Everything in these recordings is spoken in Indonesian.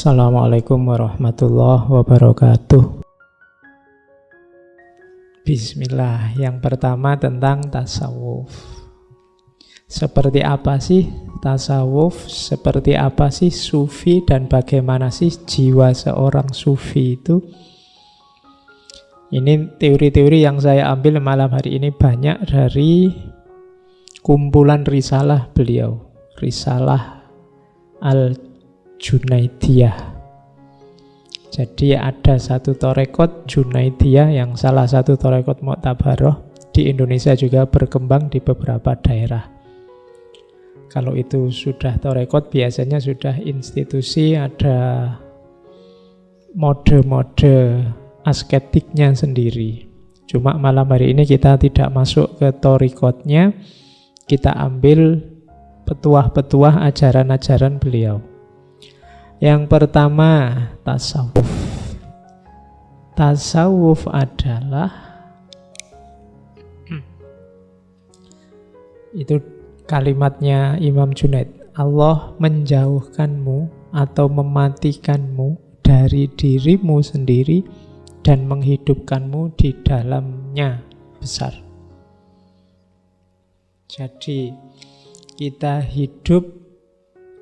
Assalamualaikum warahmatullahi wabarakatuh. Bismillah. Yang pertama tentang tasawuf. Seperti apa sih tasawuf? Seperti apa sih sufi? Dan bagaimana sih jiwa seorang sufi itu? Ini teori-teori yang saya ambil malam hari ini banyak dari kumpulan risalah beliau. Risalah Al-Junaidiyah. Jadi ada satu torekot Junaidiyah yang salah satu torekot Mu'tabaroh. Di Indonesia juga berkembang di beberapa daerah. Kalau itu sudah torekot biasanya sudah institusi, ada mode-mode asketiknya sendiri. Cuma malam hari ini kita tidak masuk ke torikotnya, kita ambil petuah-petuah ajaran-ajaran beliau. Yang pertama, tasawuf. Tasawuf adalah itu kalimatnya Imam Junaid. Allah menjauhkanmu atau mematikanmu dari dirimu sendiri dan menghidupkanmu di dalamnya besar. Jadi kita hidup,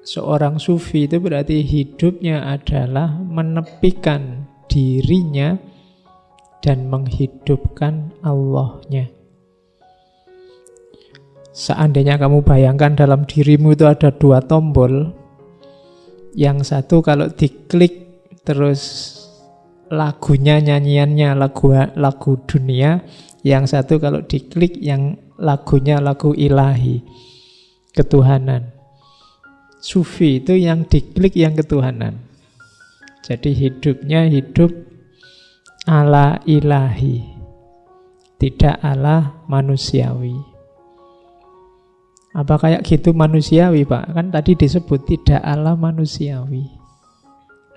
seorang sufi itu berarti hidupnya adalah menepikan dirinya dan menghidupkan Allahnya. Seandainya kamu bayangkan dalam dirimu itu ada dua tombol, yang satu kalau diklik terus lagunya, nyanyiannya lagu dunia, yang satu kalau diklik yang lagunya lagu ilahi, ketuhanan. Sufi itu yang diklik yang ketuhanan. Jadi hidupnya hidup ala ilahi, tidak ala manusiawi. Apa kayak gitu manusiawi, Pak? Kan tadi disebut tidak ala manusiawi,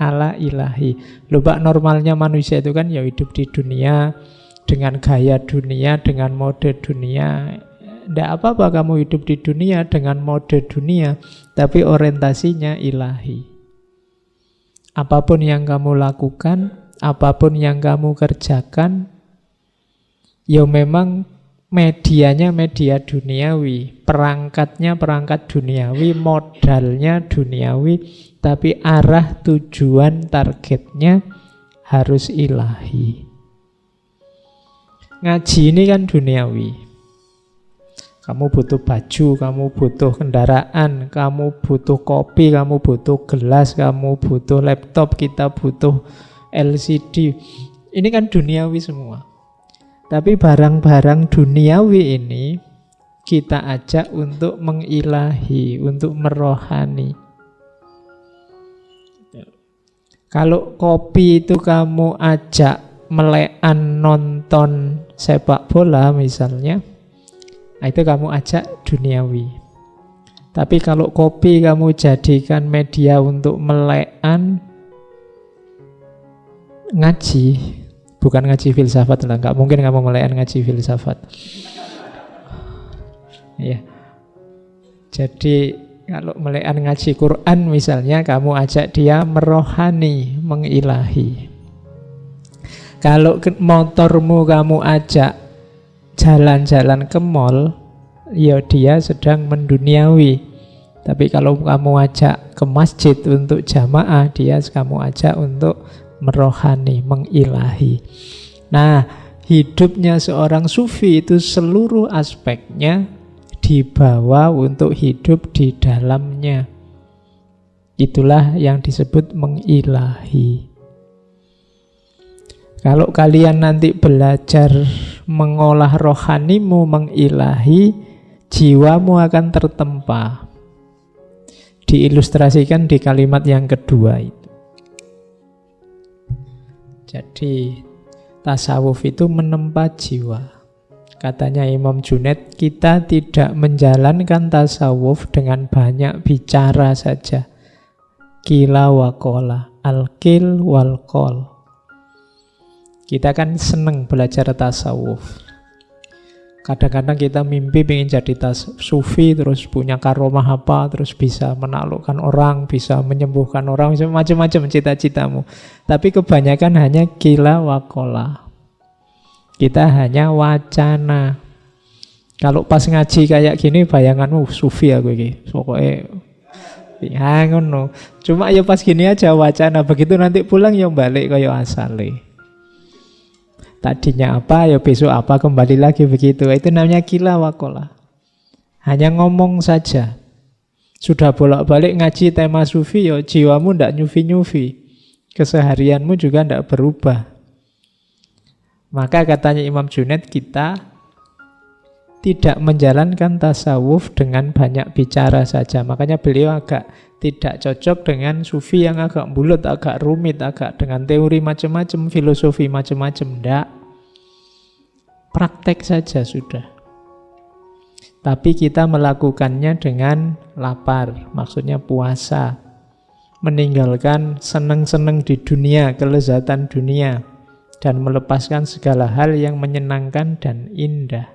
ala ilahi. Loh Pak, normalnya manusia itu kan ya hidup di dunia dengan gaya dunia, dengan mode dunia. Tidak apa-apa kamu hidup di dunia dengan mode dunia, tapi orientasinya ilahi. Apapun yang kamu lakukan, apapun yang kamu kerjakan, ya memang medianya media duniawi, perangkatnya perangkat duniawi, modalnya duniawi, tapi arah tujuan targetnya harus ilahi. Ngaji ini kan duniawi. Kamu butuh baju, kamu butuh kendaraan, kamu butuh kopi, kamu butuh gelas, kamu butuh laptop, kita butuh LCD. Ini kan duniawi semua. Tapi barang-barang duniawi ini kita ajak untuk mengilahi, untuk merohani. Kalau kopi itu kamu ajak melekan nonton sepak bola misalnya, nah itu kamu ajak duniawi. Tapi kalau kopi kamu jadikan media untuk melekan ngaji, bukan ngaji filsafat lah, nggak mungkin kamu melekan ngaji filsafat. Ya. Jadi kalau melekan ngaji Quran misalnya, kamu ajak dia merohani, mengilahi. Kalau motormu kamu ajak jalan-jalan ke mall, ya dia sedang menduniawi. Tapi kalau kamu ajak ke masjid untuk jamaah, dia kamu ajak untuk merohani, mengilahi. Nah, hidupnya seorang sufi itu seluruh aspeknya dibawa untuk hidup di dalamnya. Itulah yang disebut mengilahi. Kalau kalian nanti belajar mengolah rohanimu, mengilahi, jiwamu akan tertempa. Diilustrasikan di kalimat yang kedua itu. Jadi tasawuf itu menempa jiwa. Katanya Imam Junaid, kita tidak menjalankan tasawuf dengan banyak bicara saja. Qila wa qola, al-qil wal qol. Kita kan seneng belajar tasawuf. Kadang-kadang kita mimpi pengen jadi sufi, terus punya karomah apa, terus bisa menaklukkan orang, bisa menyembuhkan orang, macam-macam cita-citamu. Tapi kebanyakan hanya qila wa qala. Kita hanya wacana. Kalau pas ngaji kayak gini, bayanganmu sufi aku ini. Pokoknya ya ngono. Cuma ya pas gini aja wacana. Begitu nanti pulang ya balik kayak asale. Tadinya apa, ya besok apa, kembali lagi begitu. Itu namanya qila wa qala. Hanya ngomong saja. Sudah bolak-balik ngaji tema sufi, ya jiwamu ndak nyufi-nyufi. Keseharianmu juga ndak berubah. Maka katanya Imam Junaid, kita tidak menjalankan tasawuf dengan banyak bicara saja. Makanya beliau agak tidak cocok dengan sufi yang agak bulat, agak rumit, agak dengan teori macam-macam, filosofi macam-macam. Ndak. Praktek saja sudah. Tapi kita melakukannya dengan lapar, maksudnya puasa. Meninggalkan seneng-seneng di dunia, kelezatan dunia. Dan melepaskan segala hal yang menyenangkan dan indah.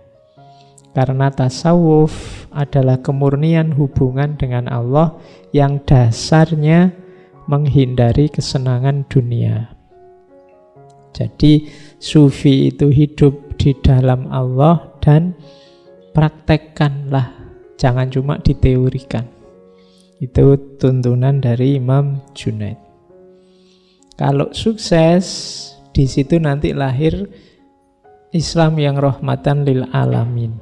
Karena tasawuf adalah kemurnian hubungan dengan Allah yang dasarnya menghindari kesenangan dunia. Jadi sufi itu hidup di dalam Allah dan praktekkanlah, jangan cuma diteorikan. Itu tuntunan dari Imam Junaid. Kalau sukses, di situ nanti lahir Islam yang rahmatan lil alamin.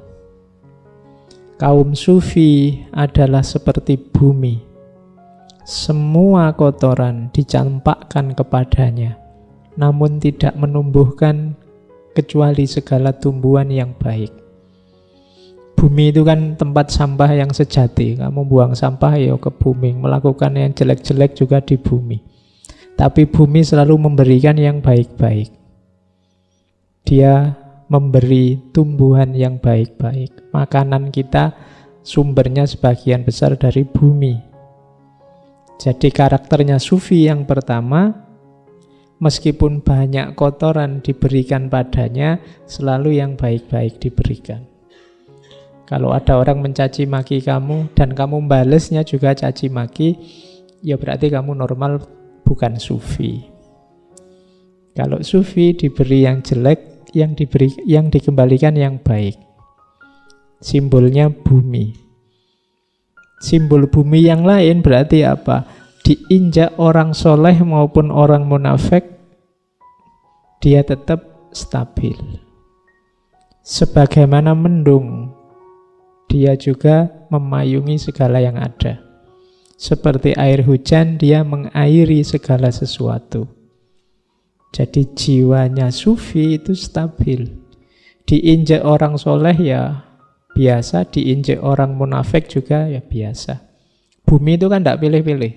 Kaum sufi adalah seperti bumi. Semua kotoran dicampakkan kepadanya, namun tidak menumbuhkan kecuali segala tumbuhan yang baik. Bumi itu kan tempat sampah yang sejati. Kamu buang sampah ya ke bumi, melakukan yang jelek-jelek juga di bumi. Tapi bumi selalu memberikan yang baik-baik. Dia memberi tumbuhan yang baik-baik. Makanan kita sumbernya sebagian besar dari bumi. Jadi karakternya sufi yang pertama, meskipun banyak kotoran diberikan padanya, selalu yang baik-baik diberikan. Kalau ada orang mencaci maki kamu dan kamu balesnya juga caci maki, ya berarti kamu normal, bukan sufi. Kalau sufi diberi yang jelek, yang dikembalikan yang baik. Simbolnya bumi. Simbol bumi yang lain berarti apa? Diinjak orang soleh maupun orang munafik, dia tetap stabil. Sebagaimana mendung, dia juga memayungi segala yang ada. Seperti air hujan, dia mengairi segala sesuatu. Jadi jiwanya sufi itu stabil. Diinjak orang soleh ya biasa, diinjak orang munafik juga ya biasa. Bumi itu kan tidak pilih-pilih.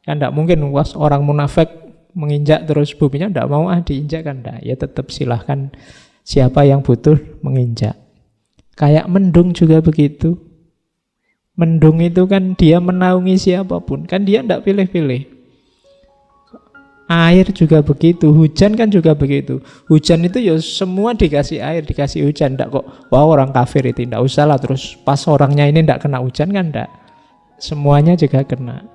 Kan tidak mungkin orang munafik menginjak terus buminya tidak mau diinjak, kan tidak. Ya tetap silahkan siapa yang butuh menginjak. Kayak mendung juga begitu. Mendung itu kan dia menaungi siapapun. Kan dia tidak pilih-pilih. Air juga begitu, hujan kan juga begitu. Hujan itu ya semua dikasih air, dikasih hujan. Tidak kok, wah orang kafir itu, tidak usah lah. Terus pas orangnya ini tidak kena hujan kan tidak. Semuanya juga kena.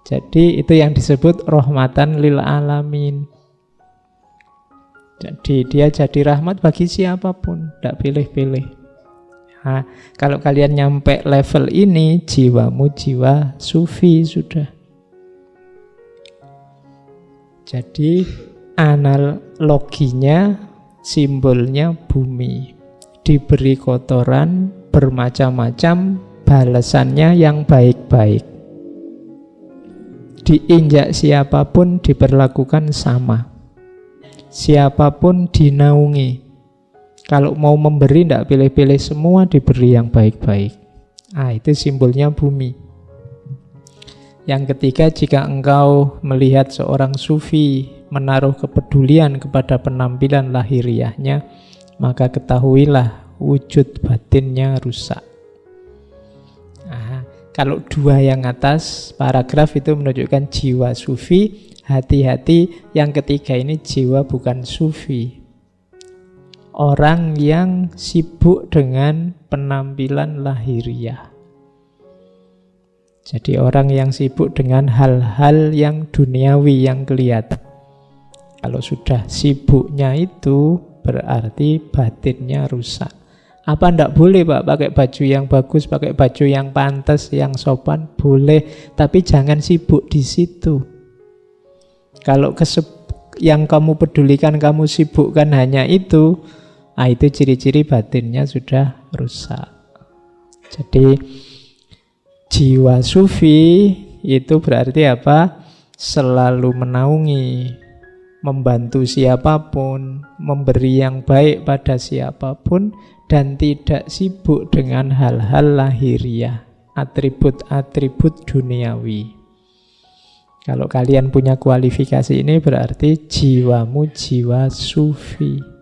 Jadi itu yang disebut rahmatan lil alamin. Jadi dia jadi rahmat bagi siapapun, tidak pilih-pilih. Nah, kalau kalian nyampe level ini, jiwamu jiwa sufi sudah. Jadi analoginya, simbolnya bumi. Diberi kotoran bermacam-macam, balasannya yang baik-baik. Diinjak siapapun diperlakukan sama. Siapapun dinaungi. Kalau mau memberi tidak pilih-pilih, semua diberi yang baik-baik. Itu simbolnya bumi. Yang ketiga, jika engkau melihat seorang sufi menaruh kepedulian kepada penampilan lahiriahnya, maka ketahuilah wujud batinnya rusak. Kalau dua yang atas paragraf itu menunjukkan jiwa sufi, hati-hati yang ketiga ini jiwa bukan sufi. orang yang sibuk dengan penampilan lahiriah. Jadi orang yang sibuk dengan hal-hal yang duniawi, yang kelihatan. Kalau sudah sibuknya itu berarti batinnya rusak. Apa ndak boleh Pak pakai baju yang bagus, pakai baju yang pantas, yang sopan? Boleh, tapi jangan sibuk di situ. Kalau yang kamu pedulikan, kamu sibukkan hanya itu, itu ciri-ciri batinnya sudah rusak. Jadi jiwa sufi itu berarti apa? Selalu menaungi, membantu siapapun, memberi yang baik pada siapapun, dan tidak sibuk dengan hal-hal lahiriah, atribut-atribut duniawi. Kalau kalian punya kualifikasi ini berarti jiwamu jiwa sufi.